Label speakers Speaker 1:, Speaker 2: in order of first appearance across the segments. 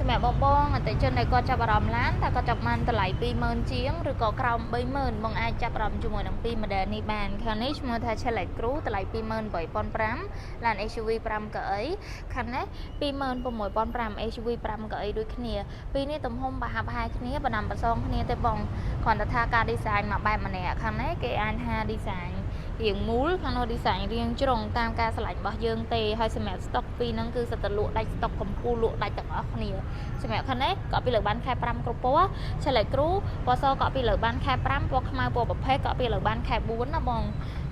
Speaker 1: សម្រាប់បងអតិជនដែលគាត់ចាប់អារម្មណ៍ឡានតែគាត់ចាប់បានតម្លៃ20000ជាងឬក៏ក្រោម30000បងអាចចាប់អារម្មណ៍ជាមួយនឹង2 model នេះបានខាងនេះឈ្មោះថា Chevrolet Cruze តម្លៃ28500ឡាន SUV 5កៅអីខាងនេះ26500 SUV 5កៅអីដូចគ្នាពីរនេះទំហំប្រហាក់ប្រហែលគ្នាបណ្ដាំប្រសងគ្នាទេបងគ្រាន់តែថាការ design មួយបែបម្នាក់ខាងនេះគេអាចថា design រៀងមូលខាងនោះ design រៀងជ្រុងតាមការឆ្លាញ់របស់យើងទេហើយសម្រាប់ stock ពីរហ្នឹងគឺសិតតែលក់ដាច់ stock កំពូលលក់ដាច់ទាំងអស់គ្នាសម្រាប់ខាងនេះក៏ពីលើបានខែ5គ្រប់ពណ៌ Chevrolet Cruze ពណ៌សក៏ពីលើបានខែ5ពណ៌ខ្មៅពណ៌ប្រភេទក៏ពីលើបានខែ4ណាបង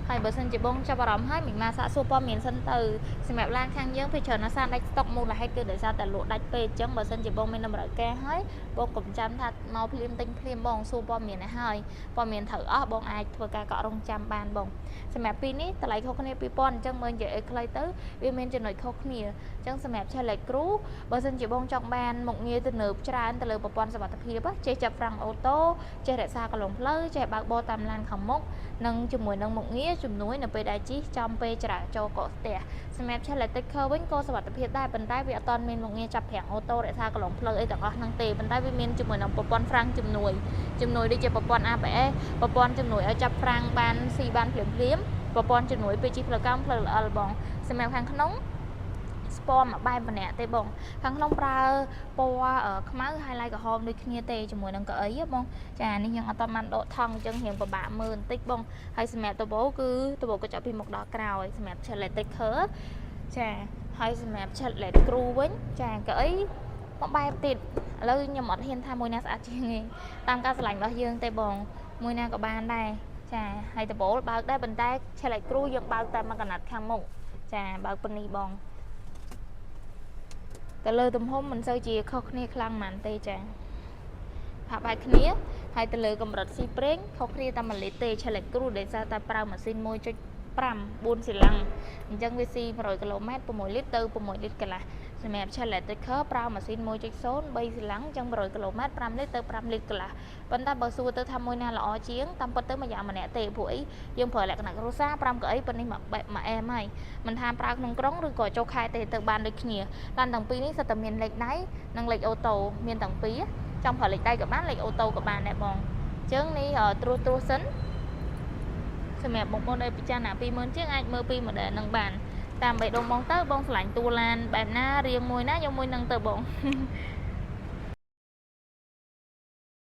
Speaker 1: ហើយបើសិនជាបងចាប់អារម្មណ៍ហើយមិនមកសាកសួរព័ត៌មានសិនទៅសម្រាប់ឡានខាងយើងពេលច្រើនណាស់សារដាច់ stock មូលហេតុគឺដោយសារតែលក់ដាច់ពេកអញ្ចឹងបើសិនជាបងមានតម្រូវការហើយបងកុំចាំថាមកភ្លាមទិញភ្លាមបងសួរព័ត៌មានឲ្យហើយព័ត៌មានត្រូវអស់បងអាចធ្វើការកក់រងចាំបានបងសម្រាប់ពីរនេះតម្លៃខុសគ្នា2000អញ្ចឹងមើលនិយាយឲ្យខ្លីទៅវាមានចំណុចខុសគ្នាអញ្ចឹងសម្រាប់ Chevrolet Cruze បើសិនជាបងចង់បានមុខងារទំនើបច្រើនទៅលើប្រព័ន្ធសុវត្ថិភាពចេះចាប់ហ្វ្រាំងអូតូចេះរក្សាកន្លងផ្លូវចេះបើកបរតាមឡានខាងមុខនិងជាមួយនឹងមុខងារជំនួយនៅពេលដែលជិះចំពេលចរាចរណ៍កកស្ទះសម្រាប់ Chevrolet Taker វិញក៏សុវត្ថិភាពដែរប៉ុន្តែវាអត់ទាន់មានមុខងារចាប់ហ្វ្រាំងអូតូរក្សាកន្លងផ្លូវអីទាំងអស់ហ្នឹងទេប៉ុន្តែវាមានជាមួយនឹងប្រព័ន្ធហ្វ្រាំងជំនួយដូចជាប្រព័ន្ធ ABS ប្រព័ន្ធជំនួយឲ្យចាប់ហ្វ្រាំងបានស៊ីបានភ្លាមប្រព័ន្ធជំនួយពេលជិះផ្លូវកម្មផ្លូវល្អបងសម្រាប់ខាងក្នុងស្ពណ៌មួយបែបម្នាក់ទេបងខាងក្នុងប្រើពណ៌ខ្មៅ highlight ក្រហមដូចគ្នាទេជាមួយនឹងកៅអីបងចានេះយើងអត់តបានដកថង់អញ្ចឹងរៀងពិបាកមើលបន្តិចបងហើយសម្រាប់តបោគឺតបោក៏ចាប់ពីមុខដល់ក្រោយសម្រាប់ Chevrolet Taker ចាហើយសម្រាប់ Chevrolet Cruze វិញចាកៅអីមួយបែបទៀតឥឡូវខ្ញុំអត់ហ៊ានថាមួយណាស្អាតជាងទេតាមការឆ្លាញ់របស់យើងទេបងមួយណាក៏បានដែរចាហើយតបោបើកដែរប៉ុន្តែ Chevrolet Cruze យើងបើកតែមួយកណាត់ខាងមុខចាបើកប៉ុណ្នេះបងតែលើទំហំមិនសូវជាខុសគ្នាខ្លាំងប៉ុន្មានទេចាហាក់បែបគ្នាហើយទៅលើកម្រិតស៊ីប្រេងខុសគ្នាតែ1លីត្រទេ Chevrolet Cruze ដែលសារតែប្រើម៉ាស៊ីន 1.5 4ស៊ីឡង់អញ្ចឹងវាស៊ី100គីឡូម៉ែត្រ6លីត្រទៅ6លីត្រកន្លះសម្រាប់ Chevrolet Taker ប្រើម៉ាស៊ីន 1.0 3ស៊ីឡង់អញ្ចឹង100គីឡូម៉ែត្រ5លីត្រទៅ5លីត្រកន្លះប៉ុន្តែបើសួរទៅថាមួយណាល្អជាងតាមពិតទៅមួយយ៉ាងម្នាក់ទេព្រោះអីយើងប្រើលក្ខណៈគ្រួសារ5កៅអីប៉ុណ្នេះមកអែមហើយមិនថាប្រើក្នុងក្រុងឬក៏ចូលខេត្តទេទៅបានដូចគ្នាឡានទាំងពីរនេះសិតតែមានលេខដៃនិងលេខអូតូមានទាំងពីរចង់ប្រើលេខដៃក៏បានលេខអូតូក៏បានដែរបងអញ្ចឹងនេះត្រួសសិនសម្រាប់បងប្អូនដែលពិចារណា20000ជាងអាចមើលពី model ហ្នឹងបានតាមបេះដូងបងទៅបងឆ្លាញ់តួឡានបែបណារៀងមួយណាយកមួយហ្នឹងទៅបង